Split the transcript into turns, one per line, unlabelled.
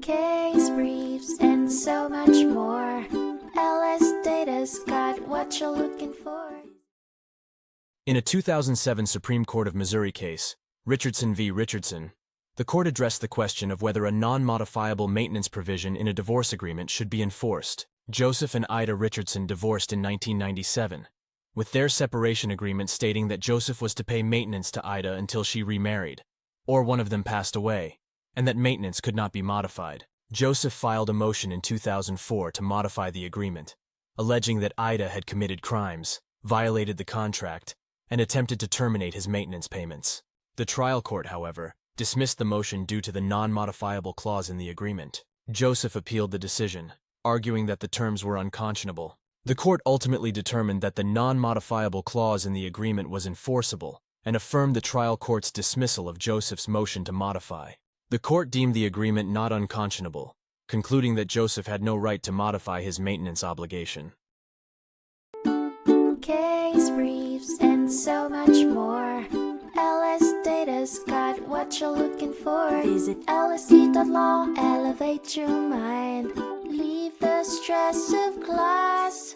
case briefs, and so much more. LSData's got what you're looking for.
In a 2007 Supreme Court of Missouri case, Richardson v. Richardson, the court addressed the question of whether a non-modifiable maintenance provision in a divorce agreement should be enforced. Joseph and Ida Richardson divorced in 1997, with their separation agreement stating that Joseph was to pay maintenance to Ida until she remarried, or one of them passed away, and that maintenance could not be modified. Joseph filed a motion in 2004 to modify the agreement, alleging that Ida had committed crimes, violated the contract, and attempted to terminate his maintenance payments. The trial court, however, dismissed the motion due to the non-modifiable clause in the agreement. Joseph appealed the decision, arguing that the terms were unconscionable. The court ultimately determined that the non-modifiable clause in the agreement was enforceable and affirmed the trial court's dismissal of Joseph's motion to modify. The court deemed the agreement not unconscionable, concluding that Joseph had no right to modify his maintenance obligation.
Case briefs, and so much more. LSData's got what you're looking for. Visit lsd.law, elevate your mind. Leave the stress of class.